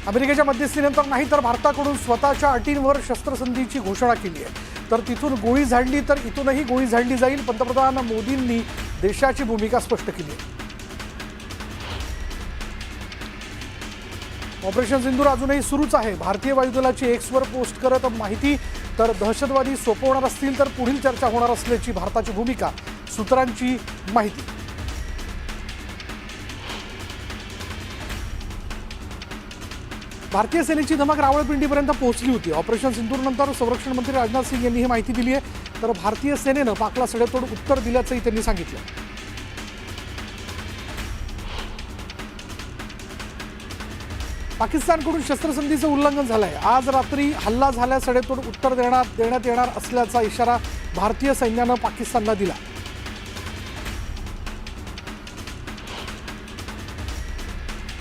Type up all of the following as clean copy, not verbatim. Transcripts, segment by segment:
अमेरिकेच्या मध्यस्थीनंतर नाही तर भारताकडून स्वतःच्या अटींवर शस्त्रसंधीची घोषणा केली आहे। तर तिथून गोळी झाडली तर इथूनही गोळी झाडली जाईल। पंतप्रधान मोदींनी देशाची भूमिका स्पष्ट केली आहे। ऑपरेशन सिंदूर अजूनही सुरूच आहे। भारतीय वायुदलाची एक्सवर पोस्ट करत माहिती तर दहशतवादी सोपवणार असतील तर पुढील चर्चा होणार असल्याची भारताची भूमिका, सूत्रांची माहिती। भारतीय सेनेची धमक रावळपिंडीपर्यंत पोहोचली होती। ऑपरेशन सिंदूर नंतर संरक्षण मंत्री राजनाथ सिंह यांनी ही माहिती दिली आहे। तर भारतीय सेनेनं पाकला सडेतोड उत्तर दिल्याचंही त्यांनी सांगितलं। पाकिस्तानकडून शस्त्रसंधीचं उल्लंघन झालंय। आज रात्री हल्ला झाल्या सडेतोड उत्तर देण्यात येणार असल्याचा इशारा भारतीय सैन्यानं पाकिस्तानला दिला।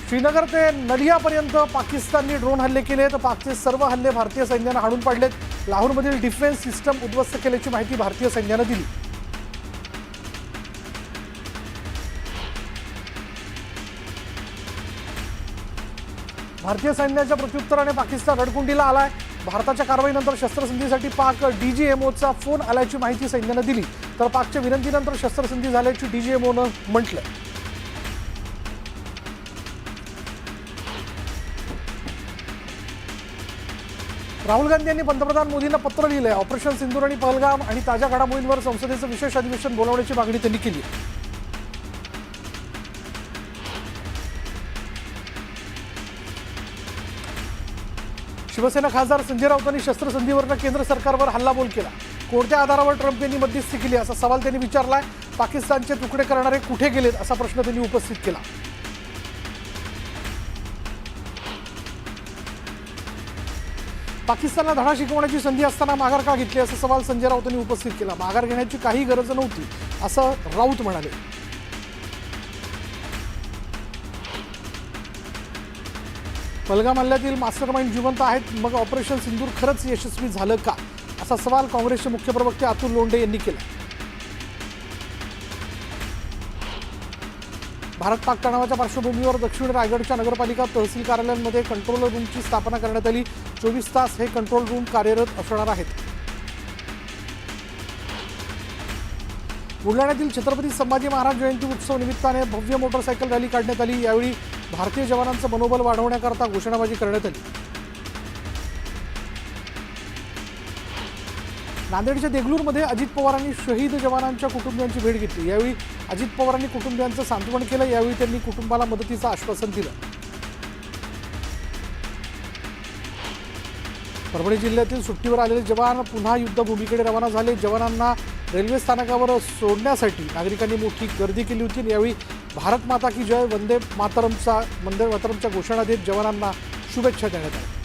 श्रीनगर ते नलियापर्यंत पाकिस्तानने ड्रोन हल्ले केले। तर पाकचे सर्व हल्ले भारतीय सैन्यानं हाणून पाडलेत। लाहोरमधील डिफेन्स सिस्टम उद्ध्वस्त केल्याची माहिती भारतीय सैन्यानं दिली। भारतीय सैन्याच्या प्रत्युत्तराने पाकिस्तान रडकुंडीला आलाय। भारताच्या कारवाईनंतर शस्त्रसंधीसाठी पाक डीजीएमओचा फोन आल्याची माहिती सैन्यानं दिली। तर पाकच्या विनंतीनंतर शस्त्रसंधी झाल्याची डीजीएमओनं म्हटलं। राहुल गांधी यांनी पंतप्रधान मोदींना पत्र लिहिलंय। ऑपरेशन सिंदूर आणि पहलगाम आणि ताज्या घडामोडींवर संसदेचं विशेष अधिवेशन बोलावण्याची मागणी त्यांनी केली। शिवसेना खासदार संजय राऊतांनी शस्त्रसंधीवरनं केंद्र सरकारवर हल्लाबोल केला। कोणत्या आधारावर ट्रम्प यांनी मध्यस्थी केली असा सवाल त्यांनी विचारलाय। पाकिस्तानचे तुकडे करणारे कुठे गेलेत असा प्रश्न त्यांनी उपस्थित केला। पाकिस्तानला धडा शिकवण्याची संधी असताना माघार का घेतली असा सवाल संजय राऊतांनी उपस्थित केला। माघार घेण्याची काही गरज नव्हती असं राऊत म्हणाले। पहलगाम हल्ल्यातील मास्टरमाइंड जिवंत आहेत, मग ऑपरेशन सिंदूर खरंच यशस्वी झालं का असा सवाल काँग्रेसचे मुख्य प्रवक्ते अतुल लोंढे यांनी केला। भारत पाक तणावाच्या पार्श्वभूमीवर दक्षिण रायगडच्या नगरपालिका तहसील कार्यालयांमध्ये कंट्रोल रूमची स्थापना करण्यात आली। 24 तास हे कंट्रोल रूम कार्यरत असणार आहेत। बुलढाण्यातील छत्रपती संभाजी महाराज जयंती उत्सव निमित्ताने भव्य मोटरसायकल रॅली काढण्यात आली। यावेळी भारतीय जवानांचं मनोबल वाढवण्याकरता घोषणाबाजी करण्यात आली। नांदेडच्या देगलूरमध्ये अजित पवारांनी शहीद जवानांच्या कुटुंबियांची भेट घेतली। यावेळी अजित पवारांनी कुटुंबियांचं सांत्वन केलं। यावेळी त्यांनी कुटुंबाला मदतीचं आश्वासन दिलं। परभणी जिल्ह्यातील सुट्टीवर आलेले जवान पुन्हा युद्धभूमीकडे रवाना झाले। जवानांना रेल्वे स्थानकावर सोडण्यासाठी नागरिकांनी मोठी गर्दी केली होती। यावेळी भारत माता की जय, वंदे मातरमच्या घोषणा देत जवानांना शुभेच्छा देण्यात आल्या।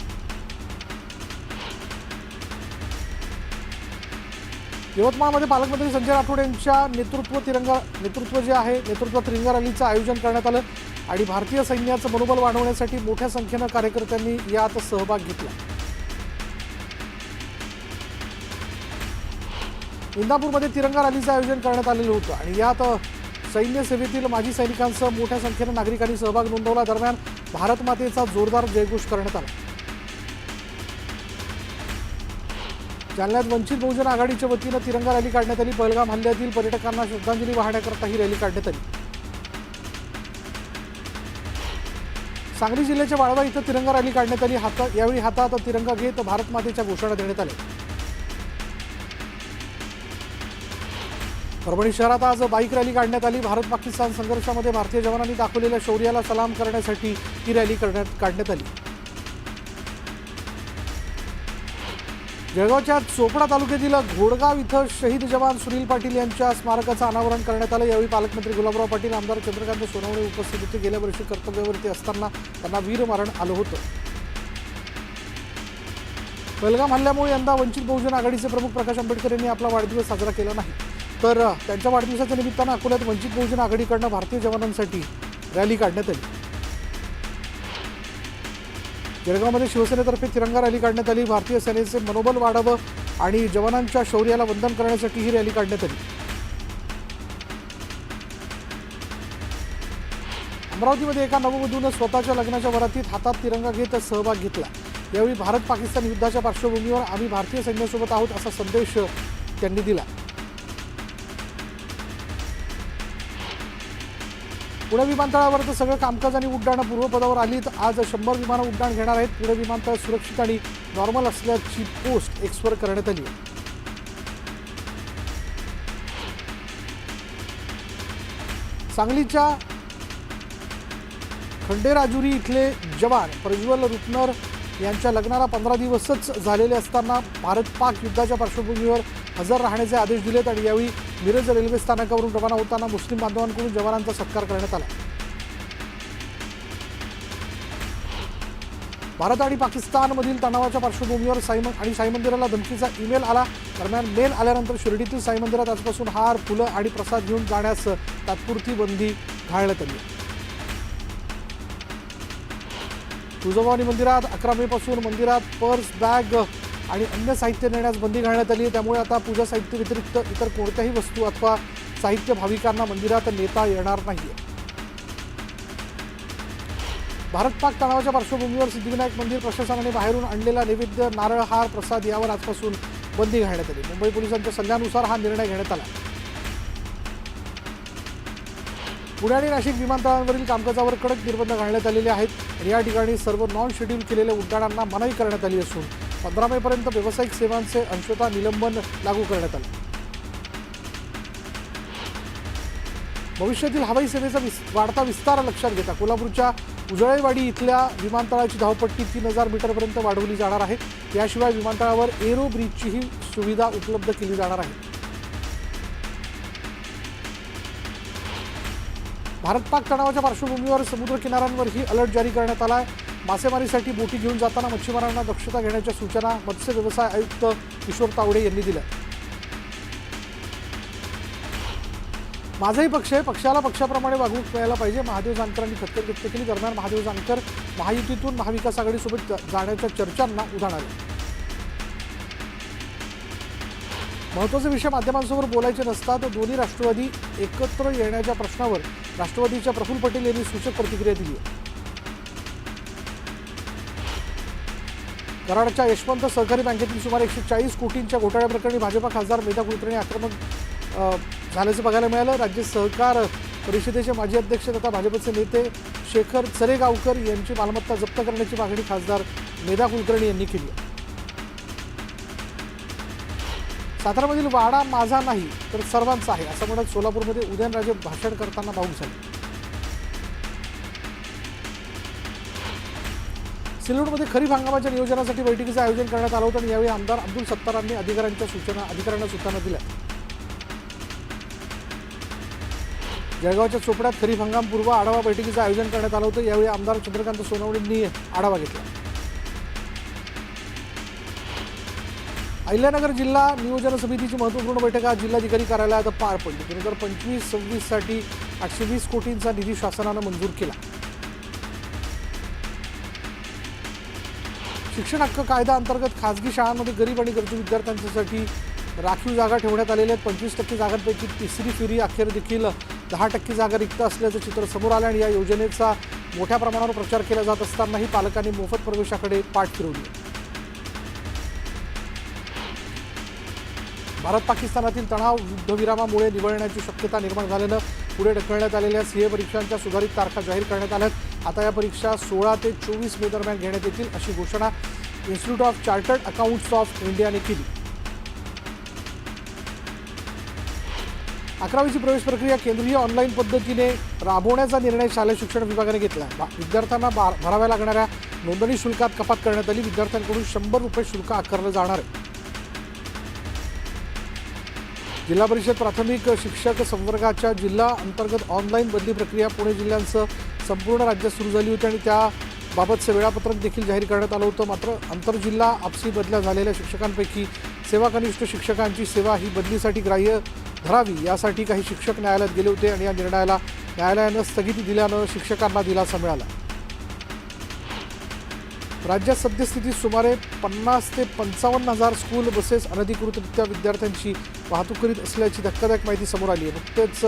यवतमाळमध्ये पालकमंत्री संजय राठोड यांच्या नेतृत्व तिरंगा रॅलीचं आयोजन करण्यात आलं आणि भारतीय सैन्याचं मनोबल वाढवण्यासाठी मोठ्या संख्येनं कार्यकर्त्यांनी यात सहभाग घेतला। इंदापूरमध्ये तिरंगा रॅलीचं आयोजन करण्यात आलेलं होतं आणि यात सैन्य सेवेतील माजी सैनिकांसह मोठ्या संख्येनं नागरिकांनी सहभाग नोंदवला। दरम्यान भारत मातेचा जोरदार जयघोष करण्यात आला। जालन्यात वंचित बहुजन आघाडीच्या वतीनं तिरंगा रॅली काढण्यात आली। पहलगाम हल्ल्यातील पर्यटकांना श्रद्धांजली वाहण्याकरता ही रॅली काढण्यात आली। सांगली जिल्ह्याच्या वाळवा इथं तिरंगा रॅली काढण्यात आली। यावेळी हातात तिरंगा घेत भारत मातेच्या घोषणा देण्यात आल्या। परभणी शहरात आज बाईक रॅली काढण्यात आली। भारत पाकिस्तान संघर्षामध्ये भारतीय जवानांनी दाखवलेल्या शौर्याला सलाम करण्यासाठी ही रॅली काढण्यात आली। जळगावच्या चोपडा तालुक्यातील घोडगाव इथं शहीद जवान सुनील पाटील यांच्या स्मारकाचं अनावरण करण्यात आलं। यावेळी पालकमंत्री गुलाबराव पाटील, आमदार चंद्रकांत सोनवणे उपस्थित होते। गेल्या वर्षी कर्तव्यावरती असताना त्यांना वीरमरण आलं होतं। पहलगाम हल्ल्यामुळे यंदा वंचित बहुजन आघाडीचे प्रमुख प्रकाश आंबेडकर यांनी आपला वाढदिवस साजरा केला नाही। तर त्यांच्या वाढदिवसाच्या निमित्तानं अकोल्यात वंचित बहुजन आघाडीकडनं भारतीय जवानांसाठी रॅली काढण्यात आली। जळगावमध्ये शिवसेनेतर्फे तिरंगा रॅली काढण्यात आली। भारतीय सेनेचे मनोबल वाढावं आणि जवानांच्या शौर्याला वंदन करण्यासाठी ही रॅली काढण्यात आली। अमरावतीमध्ये एका नववधूनं स्वतःच्या लग्नाच्या वरातीत हातात तिरंगा घेत सहभाग घेतला। यावेळी भारत पाकिस्तान युद्धाच्या पार्श्वभूमीवर आम्ही भारतीय सैन्यासोबत आहोत असा संदेश त्यांनी दिला। पुणे विमानतळावर तर सगळं कामकाज आणि उड्डाणं पूर्वपदावर आली। तर आज 100 विमानं उड्डाण घेणार आहेत। पुणे विमानतळ सुरक्षित आणि नॉर्मल असल्याची पोस्ट एक्सवर करण्यात आली आहे। सांगलीच्या खंडेराजुरी इथले जवान प्रज्वल रुपनर यांच्या लग्नाला 15 दिवसच झालेले असताना भारत पाक युद्धाच्या पार्श्वभूमीवर हजर राहण्याचे आदेश दिलेत आणि यावेळी मिरज रेल्वे स्थानकावरून रवाना होताना मुस्लिम बांधवांकडून जवानांचा सत्कार करण्यात आला। भारत आणि पाकिस्तानमधील तणावाच्या पार्श्वभूमीवर साई मंदिराला धमकीचा ईमेल आला। दरम्यान मेल आल्यानंतर शिर्डीतील साई मंदिरात आजपासून हार, फुलं आणि प्रसाद घेऊन जाण्यास तात्पुरती बंदी घालण्यात आली। तुळजाभवानी मंदिरात 11 मे पासून मंदिरात पर्स, बॅग आणि अन्य साहित्य नेण्यास बंदी घालण्यात आली आहे। त्यामुळे आता पूजा साहित्य व्यतिरिक्त इतर कोणत्याही वस्तू अथवा साहित्य भाविकांना मंदिरात नेता येणार नाहीये। भारत पाक तणावाच्या पार्श्वभूमीवर सिद्धिविनायक मंदिर प्रशासनाने बाहेरून आणलेला नैवेद्य, नारळ, हार, प्रसाद यावर आजपासून बंदी घालण्यात आली। मुंबई पोलिसांच्या सल्ल्यानुसार हा निर्णय घेण्यात आला। पुणे आणि नाशिक विमानतळांवरील कामकाजावर कडक निर्बंध घालण्यात आलेले आहेत आणि या ठिकाणी सर्व नॉन शेड्यूल केलेल्या उड्डाणांना मनाई करण्यात आली असून 15 मे पर्यंत व्यावसायिक सेवांचे अंशतः निलंबन लागू करण्यात आले। भविष्यातील हवाई सेवेचा वाढता विस्तार लक्षात घेता कोल्हापूरच्या उजळेवाडी इथल्या विमानतळाची धावपट्टी 3000 मीटरपर्यंत वाढवली जाणार आहे। याशिवाय विमानतळावर एरो ब्रिजचीही सुविधा उपलब्ध केली जाणार आहे। भारत पाक तणावाच्या पार्श्वभूमीवर समुद्र किनाऱ्यांवरही अलर्ट जारी करण्यात आला आहे। मासेमारीसाठी बोटी घेऊन जाताना मच्छीमारांना दक्षता घेण्याच्या सूचना मत्स्य व्यवसाय आयुक्त किशोर तावडे यांनी दिल्या। माझाही पक्ष आहे, पक्षाला पक्षाप्रमाणे वागणूक मिळायला पाहिजे, महादेव जानकरांनी खतखत व्यक्त केली। दरम्यान महादेव जानकर महायुतीतून महाविकास आघाडीसोबत जाण्याच्या चर्चांना उधाण आले। महत्त्वाचे विषय माध्यमांसमोर बोलायचे नसतात, दोन्ही राष्ट्रवादी एकत्र येण्याच्या प्रश्नावर राष्ट्रवादीच्या प्रफुल्ल पटेल यांनी सूचक प्रतिक्रिया दिली आहे। कराडच्या यशवंत सहकारी बँकेतील सुमारे 140 कोटींच्या घोटाळ्याप्रकरणी भाजपा खासदार मेधा कुलकर्णी आक्रमक झाल्याचं बघायला मिळालं। राज्य सहकार परिषदेचे माजी अध्यक्ष तथा भाजपचे नेते शेखर चरेगावकर यांची मालमत्ता जप्त करण्याची मागणी खासदार मेधा कुलकर्णी यांनी केली आहे। सातारामधील वाडा माझा नाही तर सर्वांचा आहे असं म्हणत सोलापूरमध्ये उदयनराजे भाषण करताना भाऊक झाले। सिल्लोडमध्ये खरीप हंगामाच्या नियोजनासाठी बैठकीचं आयोजन करण्यात आलं होतं आणि यावेळी आमदार अब्दुल सत्तारांनी अधिकाऱ्यांना सूचना दिल्या। जळगावच्या चोपड्यात खरीप हंगामपूर्व आढावा बैठकीचं आयोजन करण्यात आलं होतं। यावेळी आमदार चंद्रकांत सोनवणेंनी आढावा घेतला। अहिल्यानगर जिल्हा नियोजन समितीची महत्त्वपूर्ण बैठक आज जिल्हाधिकारी कार्यालयात पार पडली। 2025-26 साठी 820 कोटींचा निधी शासनानं मंजूर केला। शिक्षण हक्क कायदा अंतर्गत खासगी शाळांमध्ये गरीब आणि गरजू विद्यार्थ्यांसाठी राखीव जागा ठेवण्यात आलेल्या आहेत। 25% जागांपैकी तिसरी फेरी अखेर देखील 10% जागा रिक्त असल्याचं चित्र समोर आलं आणि या योजनेचा मोठ्या प्रमाणावर प्रचार केला जात असतानाही पालकांनी मोफत प्रवेशाकडे पाठ फिरवली। भारत पाकिस्तानातील तणाव युद्धविरामामुळे निवळण्याची शक्यता निर्माण झाल्यानं पुढे ढकलण्यात आलेल्या सीए परीक्षांच्या सुधारित तारखा जाहीर करण्यात आल्यात। आता या परीक्षा 16 ते 24 मे दरम्यान घेण्यात येतील अशी घोषणा institute of chartered accountants of इंडियाने केली। 11वीची प्रवेश प्रक्रिया केंद्रीय ऑनलाईन पद्धतीने राबवण्याचा निर्णय शालेय शिक्षण विभागाने घेतला आहे। विद्यार्थ्यांना भराव्या लागणाऱ्या नोंदणी शुल्कात कपात करण्यात आली। विद्यार्थ्यांकडून 100 रुपये शुल्क आकारलं जाणार आहे। जिल्हा परिषद प्राथमिक शिक्षक संवर्गाच्या जिल्हा अंतर्गत ऑनलाईन बदली प्रक्रिया पुणे जिल्ह्यांसह संपूर्ण राज्यात सुरू झाली होती आणि त्याबाबतचं वेळापत्रक देखील जाहीर करण्यात आलं होतं। मात्र आंतरजिल्हा आपसी बदल्या झालेल्या शिक्षकांपैकी सेवाकनिष्ठ शिक्षकांची सेवा ही बदलीसाठी ग्राह्य धरावी यासाठी काही शिक्षक न्यायालयात गेले होते आणि या निर्णयाला न्यायालयानं स्थगिती दिल्यानं शिक्षकांना दिलासा मिळाला। राज्यात सद्यस्थितीत सुमारे 50 ते 55 हजार स्कूल बसेस अनधिकृतरित्या विद्यार्थ्यांची वाहतूक करीत असल्याची धक्कादायक माहिती समोर आली आहे। नुकतेच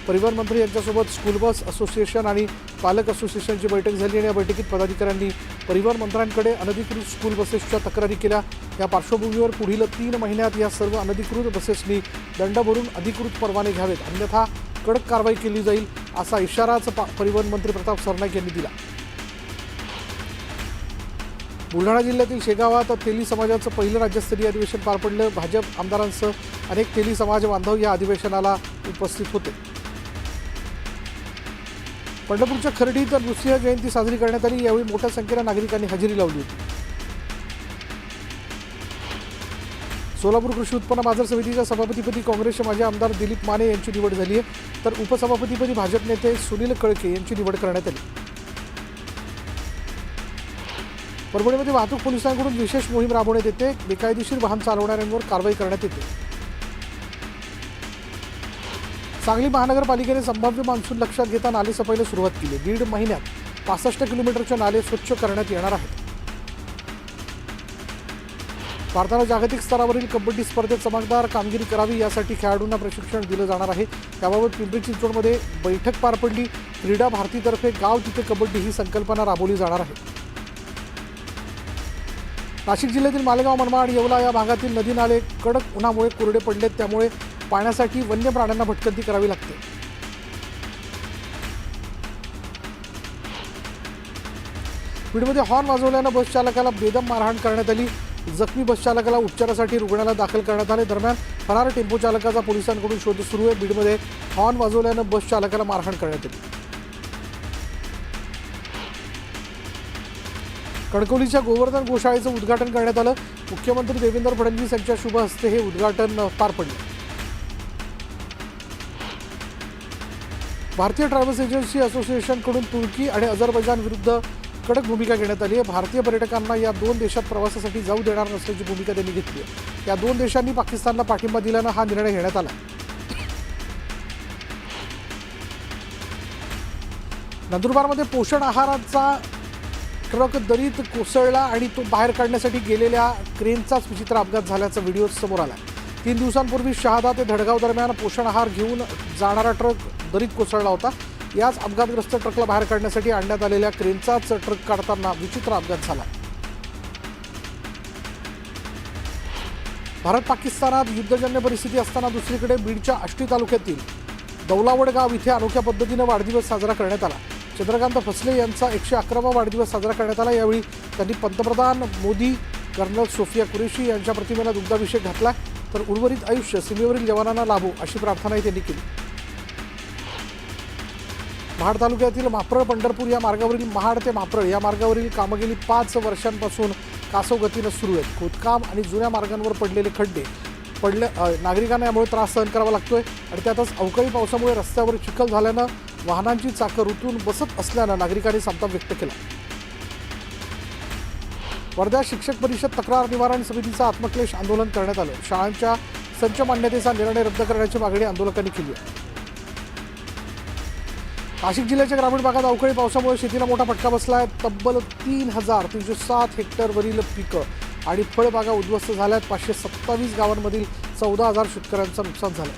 परिवहन मंत्री यांच्यासोबत स्कूल बस असोसिएशन आणि पालक असोसिएशनची बैठक झाली आणि या बैठकीत पदाधिकाऱ्यांनी परिवहन मंत्र्यांकडे अनधिकृत स्कूल बसेसच्या तक्रारी केल्या। या पार्श्वभूमीवर पुढील 3 महिन्यात या सर्व अनधिकृत बसेसनी दंड भरून अधिकृत परवाने घ्यावेत, अन्यथा कडक कारवाई केली जाईल असा इशाराच परिवहन मंत्री प्रताप सरनाईक यांनी दिला। बुलढाणा जिल्ह्यातील शेगावात तेली समाजाचं पहिलं राज्यस्तरीय अधिवेशन पार पडलं। भाजप आमदारांसह अनेक तेली समाज बांधव या अधिवेशनाला उपस्थित होते। पंढरपूरच्या खर्डीत नृसिंह जयंती साजरी करण्यात आली। यावेळी मोठ्या संख्येनं नागरिकांनी हजेरी लावली होती। सोलापूर कृषी उत्पन्न बाजार समितीच्या सभापतीपदी काँग्रेसचे माजी आमदार दिलीप माने यांची निवड झाली आहे, तर उपसभापतीपदी भाजप नेते सुनील कळके यांची निवड करण्यात आली। परभणीमध्ये वाहतूक पोलिसांकडून विशेष मोहीम राबवण्यात येते। बेकायदेशीर वाहन चालवणाऱ्यांवर कारवाई करण्यात येते। सांगली महानगरपालिकेने संभाव्य मान्सून लक्षात घेता नाले सफाईला सुरुवात केली। 1.5 महिन्यात 65 किलोमीटरचे नाले स्वच्छ करण्यात येणार आहेत। भारताला जागतिक स्तरावरील कबड्डी स्पर्धेत चमकदार कामगिरी करावी यासाठी खेळाडूंना प्रशिक्षण दिलं जाणार आहे। त्याबाबत पिंपरी चिंचवडमध्ये बैठक पार पडली। क्रीडा भारतीतर्फे गाव तिथे कबड्डी ही संकल्पना राबवली जाणार आहे। नाशिक जिल्ह्यातील मालेगाव, मनमाड आणि येवला या भागातील नदी नाले कडक उन्हामुळे कोरडे पडलेत, त्यामुळे पाण्यासाठी वन्य प्राण्यांना भटकंती करावी लागते। बीडमध्ये हॉर्न वाजवल्यानं बस चालकाला बेदम मारहाण करण्यात आली। जखमी बस चालकाला उपचारासाठी रुग्णालयात दाखल करण्यात आले। दरम्यान फरार टेम्पो चालकाचा पोलिसांकडून शोध सुरू आहे। बीडमध्ये हॉर्न वाजवल्यानं बस चालकाला मारहाण करण्यात आली। कणकवलीच्या गोवर्धन गोशाळेचं उद्घाटन करण्यात आलं। मुख्यमंत्री देवेंद्र फडणवीस यांच्या शुभ हस्ते हे उद्घाटन पार पडलं। भारतीय ट्रॅव्हल्स एजन्सी असोसिएशनकडून तुर्की आणि अझरबैजान विरुद्ध कडक भूमिका घेण्यात आली आहे। भारतीय पर्यटकांना या 2 देशात प्रवासासाठी जाऊ देणार नसल्याची भूमिका त्यांनी घेतली आहे। या 2 देशांनी पाकिस्तानला पाठिंबा दिल्यानं हा निर्णय घेण्यात आला। नंदुरबारमध्ये पोषण आहाराचा ट्रक दरीत कोसळला आणि तो बाहेर काढण्यासाठी गेलेल्या क्रेनचाच विचित्र अपघात झाल्याचा व्हिडिओ समोर आला। 3 दिवसांपूर्वी शहादा ते धडगाव दरम्यान पोषण आहार घेऊन जाणारा ट्रक दरीत कोसळला होता। याच अपघातग्रस्त ट्रकला बाहेर काढण्यासाठी आणण्यात आलेल्या क्रेनचाच ट्रक काढताना विचित्र अपघात झाला। भारत पाकिस्तानात युद्धजन्य परिस्थिती असताना दुसरीकडे बीडच्या आष्टी तालुक्यातील दौलावड गाव इथे अनोख्या पद्धतीनं वाढदिवस साजरा करण्यात आला। चंद्रकांत फसले यांचा 111वा वाढदिवस साजरा करण्यात आला। यावेळी त्यांनी पंतप्रधान मोदी, कर्नल सोफिया कुरेशी यांच्या प्रतिमेला दुग्धाभिषेक घातला, तर उर्वरित आयुष्य सीमेवरील जवानांना लाभो अशी प्रार्थनाही त्यांनी केली। महाड तालुक्यातील माप्रळ पंढरपूर या मार्गावरील महाड ते माप्रळ या मार्गावरील कामं गेली 5 वर्षांपासून कासव गतीनं सुरू आहेत। खोदकाम आणि जुन्या मार्गांवर पडलेले खड्डे नागरिकांना यामुळे त्रास सहन करावा लागतोय आणि त्यातच अवकाळी पावसामुळे रस्त्यावर चिखल झाल्यानं वाहनांची चाकं रुतून बसत असल्यानं नागरिकांनी संताप व्यक्त केला। वर्ध्यात शिक्षक परिषद तक्रार निवारण समितीचं आत्मक्लेश आंदोलन करण्यात आलं। शाळांच्या संच मान्यतेचा निर्णय रद्द करण्याची मागणी आंदोलकांनी केली आहे। नाशिक जिल्ह्याच्या ग्रामीण भागात अवकाळी पावसामुळे शेतीला मोठा फटका बसला आहे। तब्बल 3,307 हेक्टरवरील पिकं आणि फळबागा उद्ध्वस्त झाल्यात। 527 गावांमधील 14,000 शेतकऱ्यांचं नुकसान झालं।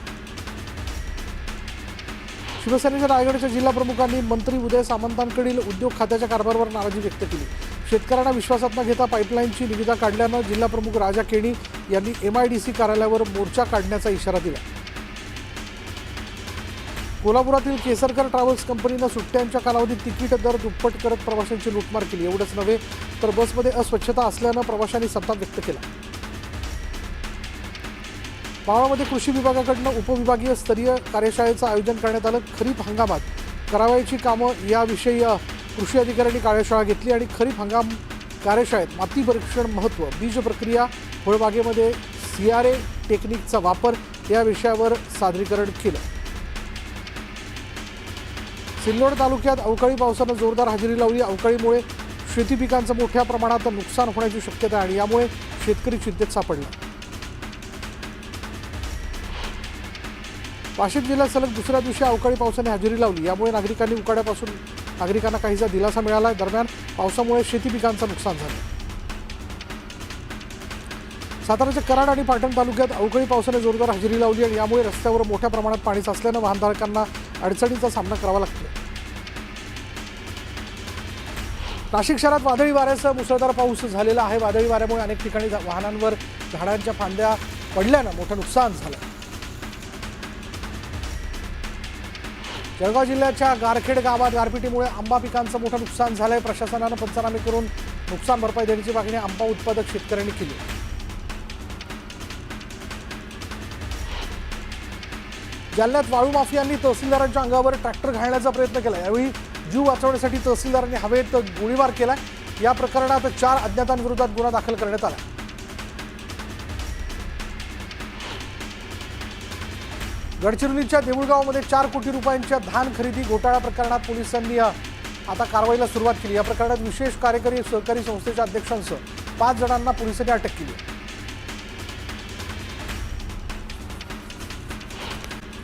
शिवसेनेच्या रायगडच्या जिल्हा प्रमुखांनी मंत्री उदय सामंतांकडील उद्योग खात्याच्या कारभारावर नाराजी व्यक्त केली। शेतकऱ्यांना विश्वासात न घेता पाईपलाईनची निविदा काढल्यानं जिल्हा प्रमुख राजा केणी यांनी MIDC कार्यालयावर मोर्चा काढण्याचा इशारा दिला। कोल्हापुरातील केसरकर ट्रॅव्हल्स कंपनीनं सुट्ट्यांच्या कालावधीत तिकीट दर दुप्पट करत प्रवाशांची लूटमार केली। एवढंच नव्हे तर बसमध्ये अस्वच्छता असल्यानं प्रवाशांनी संताप व्यक्त केला। मावळामध्ये कृषी विभागाकडून उपविभागीय स्तरीय कार्यशाळेचं आयोजन करण्यात आलं। खरीप हंगामात करावयाची कामं याविषयी कृषी अधिकाऱ्यांनी कार्यशाळा घेतली आणि खरीप हंगाम कार्यशाळेत माती परीक्षण महत्त्व, बीज प्रक्रिया, फळबागेमध्ये CRA टेक्निकचा वापर या विषयावर सादरीकरण केलं। सिल्लोड तालुक्यात अवकाळी पावसानं जोरदार हजेरी लावली। अवकाळीमुळे शेती पिकांचं मोठ्या प्रमाणात नुकसान होण्याची शक्यता आहे आणि यामुळे शेतकरी चिंतेत सापडला। वाशिम जिल्ह्यात सलग दुसऱ्या दिवशी अवकाळी पावसाने हजेरी लावली। यामुळे नागरिकांना काहीसा दिलासा मिळाला। दरम्यान पावसामुळे शेती पिकांचं नुकसान झालं। साताराच्या कराड आणि पाटण तालुक्यात अवकाळी पावसाने जोरदार हजेरी लावली आणि यामुळे रस्त्यावर मोठ्या प्रमाणात पाणी साचल्यानं वाहनधारकांना अडचणीचा सामना करावा लागतो। नाशिक शहरात वादळी वाऱ्यासह मुसळधार पाऊस झालेला आहे। वादळी वाऱ्यामुळे अनेक ठिकाणी वाहनांवर झाडांच्या फांद्या पडल्यानं मोठं नुकसान झालं। जळगाव जिल्ह्याच्या गारखेड गावात गारपिटीमुळे आंबा पिकांचं मोठं नुकसान झालंय। प्रशासनानं पंचनामे करून नुकसान भरपाई देण्याची मागणी आंबा उत्पादक शेतकऱ्यांनी केली। जालन्यात वाळू माफियांनी तहसीलदारांच्या अंगावर ट्रॅक्टर घालण्याचा प्रयत्न केला। यावेळी जीव वाचवण्यासाठी तहसीलदारांनी हवेत गोळीबार केला। या प्रकरणात 4 अज्ञातांविरोधात गुन्हा दाखल करण्यात आला। गडचिरोलीच्या देऊळगावमध्ये 4 कोटी रुपयांच्या धान खरेदी घोटाळा प्रकरणात पोलिसांनी आता कारवाईला सुरुवात केली। या प्रकरणात विशेष कार्यकारी सहकारी संस्थेच्या अध्यक्षांसह 5 जणांना पोलिसांनी अटक केली।